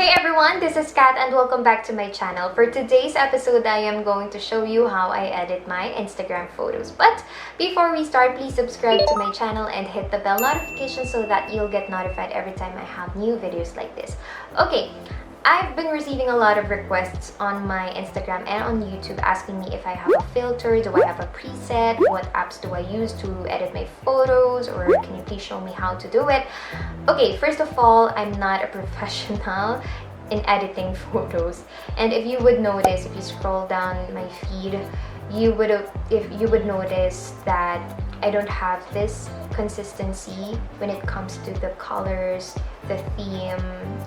Hey everyone, this is Kat and welcome back to my channel. For today's episode, I am going to show you how I edit my Instagram photos. But before we start, please subscribe to my channel and hit the bell notification so that you'll get notified every time I have new videos like this. Okay, I've been receiving a lot of requests on my Instagram and on YouTube asking me if I have a filter, do I have a preset, what apps do I use to edit my photos, or can you please show me how to do it? Okay, first of all, I'm not a professional in editing photos, and if you would notice, if you scroll down my feed, you would notice that I don't have this consistency when it comes to the colors, the theme.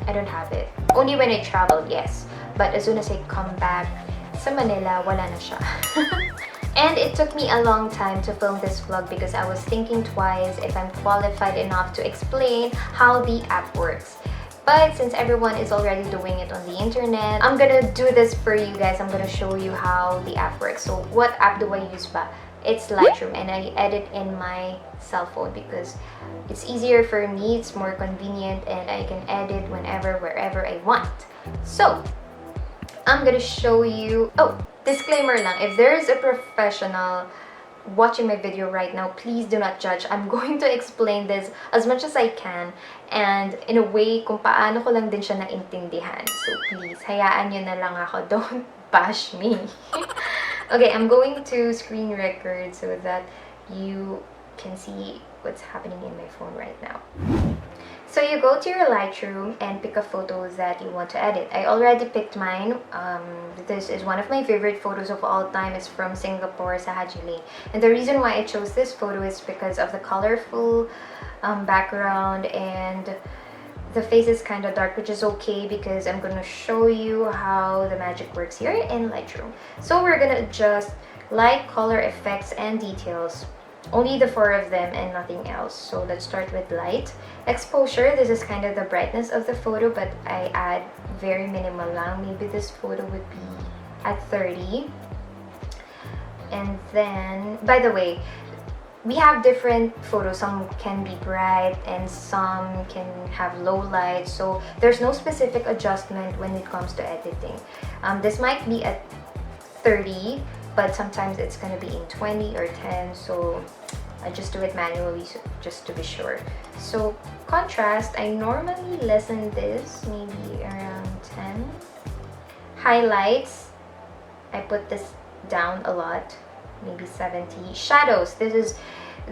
I don't have it. Only when I travel, yes. But as soon as I come back sa Manila, wala na siya. And it took me a long time to film this vlog because I was thinking twice if I'm qualified enough to explain how the app works. But since everyone is already doing it on the internet, I'm gonna do this for you guys. I'm gonna show you how the app works. So what app do I use ba? It's Lightroom, and I edit in my cell phone because it's easier for me, it's more convenient, and I can edit whenever, wherever I want. So I'm gonna show you. Oh, disclaimer lang, if there is a professional watching my video right now, please do not judge. I'm going to explain this as much as I can and in a way kung paano ko lang din siya naintindihan. So please, hayaan nyo na lang ako. Don't bash me. Okay, I'm going to screen record so that you can see what's happening in my phone right now. So you go to your Lightroom and pick a photo that you want to edit. I already picked mine. This is one of my favorite photos of all time. It's from Singapore, sa Haji Lane. And the reason why I chose this photo is because of the colorful background, and the face is kind of dark, which is okay because I'm gonna show you how the magic works here in Lightroom. So we're gonna adjust light, color, effects, and details. Only the 4 of them and nothing else. So let's start with light. Exposure, this is kind of the brightness of the photo, but I add very minimal lang. Maybe this photo would be at 30. And then, by the way, we have different photos. Some can be bright and some can have low light. So there's no specific adjustment when it comes to editing. This might be at 30, but sometimes it's gonna be in 20 or 10. So I just do it manually just to be sure. So contrast, I normally lessen this maybe around 10. Highlights, I put this down a lot, maybe 70. Shadows, this is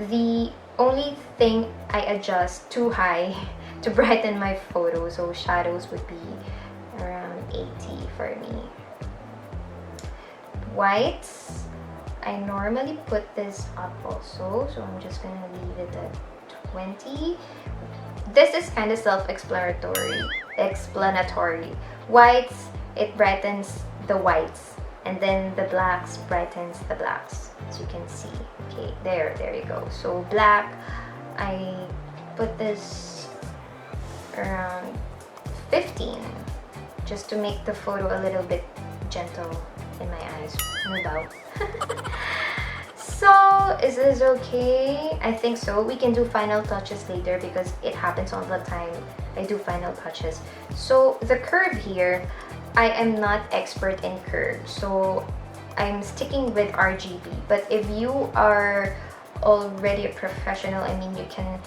the only thing I adjust too high to brighten my photo. So shadows would be around 80 for me. Whites, I normally put this up also, so I'm just gonna leave it at 20. This is kind of explanatory. Whites, it brightens the whites, and then the blacks brightens the blacks, as you can see. Okay, there you go. So black, I put this around 15 just to make the photo a little bit gentle in my eyes. No doubt. So is this okay? I think so. We can do final touches later because it happens all the time. I do final touches. So the curve here, I am not expert in curves, so I'm sticking with RGB. But if you are already a professional, I mean, you can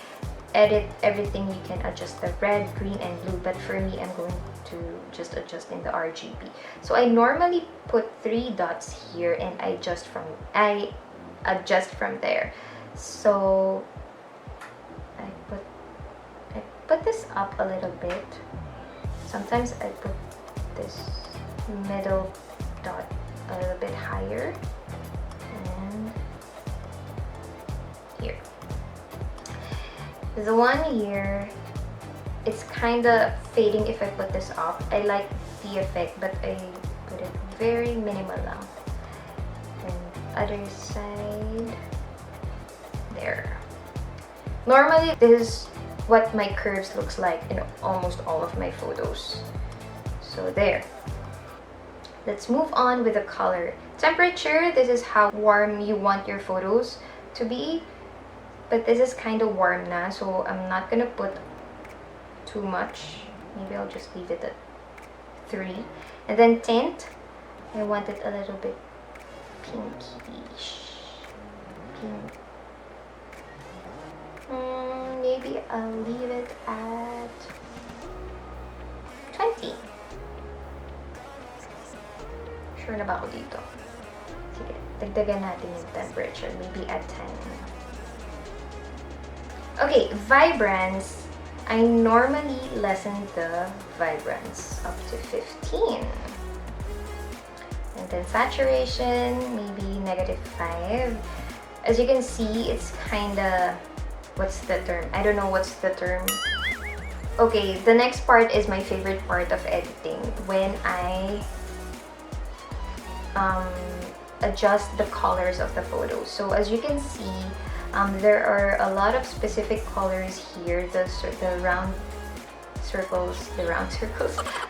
edit everything. You can adjust the red, green, and blue. But for me, I'm going to just adjust in the RGB. So I normally put 3 dots here and I adjust from there. So I put this up a little bit. Sometimes I put this middle dot a little bit higher, and here. The one here, it's kind of fading if I put this up. I like the effect, but I put it very minimal now. And other side, there. Normally, this is what my curves looks like in almost all of my photos. So there. Let's move on with the color. Temperature, this is how warm you want your photos to be. But this is kind of warm na, so I'm not gonna put too much. Maybe I'll just leave it at 3. And then tint, I want it a little bit pinkish. Pink. Maybe I'll leave it at 20. Sure na ba ako dito? Sige, dagdagan natin yung temperature. Maybe at 10. Okay, vibrance. I normally lessen the vibrance up to 15. And then saturation, maybe -5. As you can see, it's kinda, what's the term? I don't know what's the term. Okay, the next part is my favorite part of editing, when I adjust the colors of the photos. So as you can see, there are a lot of specific colors here. The round circles,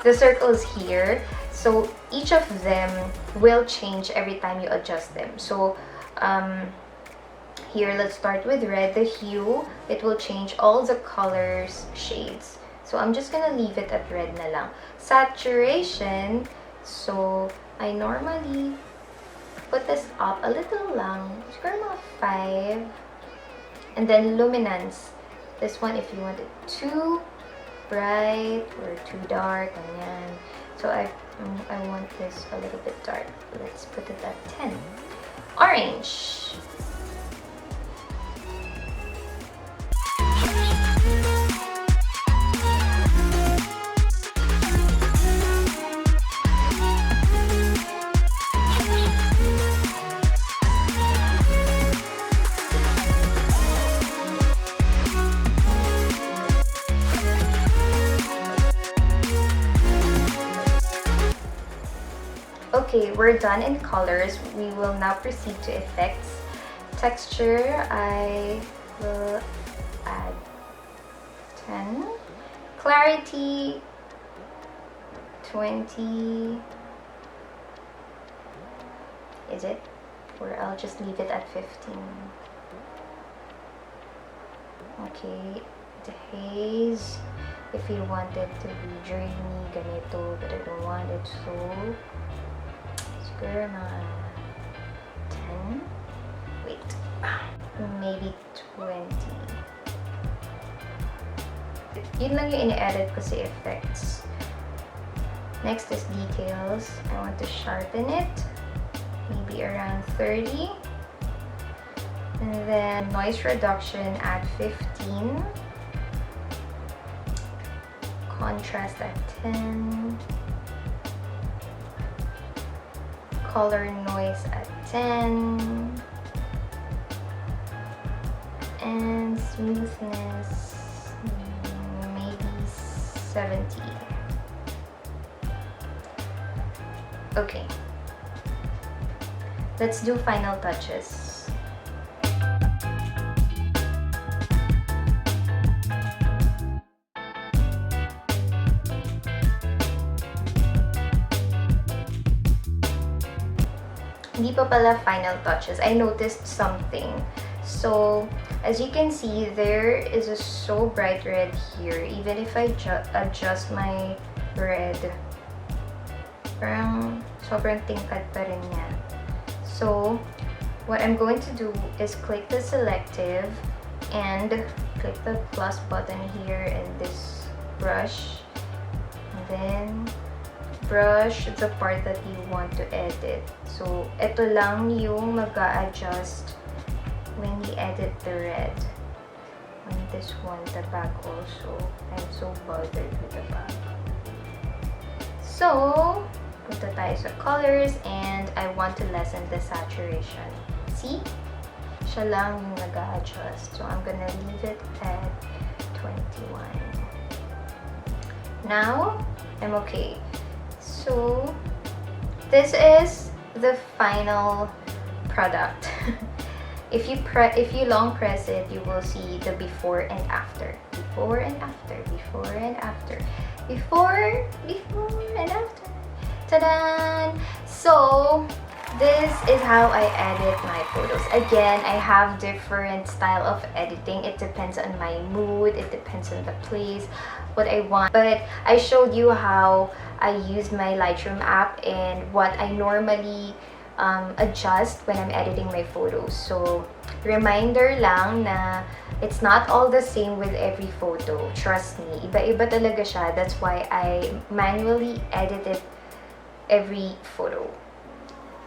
the circles here. So each of them will change every time you adjust them. So here, let's start with red. The hue, it will change all the colors, shades. So I'm just gonna leave it at red na lang. Saturation, so I normally put this up a little lang, siguro mga 5. And then luminance, this one if you want it too bright or too dark, ganyan. So I want this a little bit dark. Let's put it at 10. Orange. Okay, we're done in colors. We will now proceed to effects. Texture, I will add 10. Clarity, 20. Is it? Or I'll just leave it at 15. Okay, the haze. If you want it to be dreamy, ganito, but I don't want it so. Siguro mga 10. Wait. Maybe 20. Yun lang yung ini-edit ko sa effects. Next is details. I want to sharpen it. Maybe around 30. And then noise reduction at 15. Contrast at 10. Color noise at 10. And smoothness, maybe 70. Okay. Let's do final touches. Hindi pa pala final touches. I noticed something. So, as you can see, there is a so bright red here. Even if I adjust my red, parang sobrang tingkad pa rin niya. So, what I'm going to do is click the selective and click the plus button here and this brush. And then, brush the part that you want to edit. So, ito lang yung mag-a-adjust when you edit the red. On this one, the back also. I'm so bothered with the back. So, punta tayo sa colors and I want to lessen the saturation. See? Siya lang yung nag-a-adjust. So, I'm gonna leave it at 21. Now, I'm okay. So, this is the final product. If you long press it, you will see the before and after. Before and after. Before and after. Before and after. Ta-da! So, this is how I edit my photos. Again, I have different style of editing. It depends on my mood. It depends on the place, what I want. But I showed you how I use my Lightroom app and what I normally adjust when I'm editing my photos. So, reminder lang na it's not all the same with every photo. Trust me, iba-iba talaga siya. That's why I manually edit it every photo.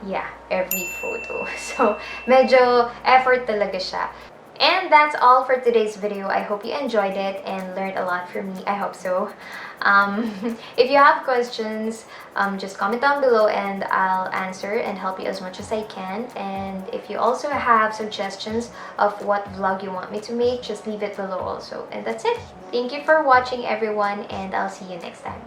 Yeah, every photo. So, medyo effort talaga siya. And that's all for today's video. I hope you enjoyed it and learned a lot from me. I hope so. If you have questions, just comment down below and I'll answer and help you as much as I can. And if you also have suggestions of what vlog you want me to make, just leave it below also. And that's it. Thank you for watching, everyone, and I'll see you next time.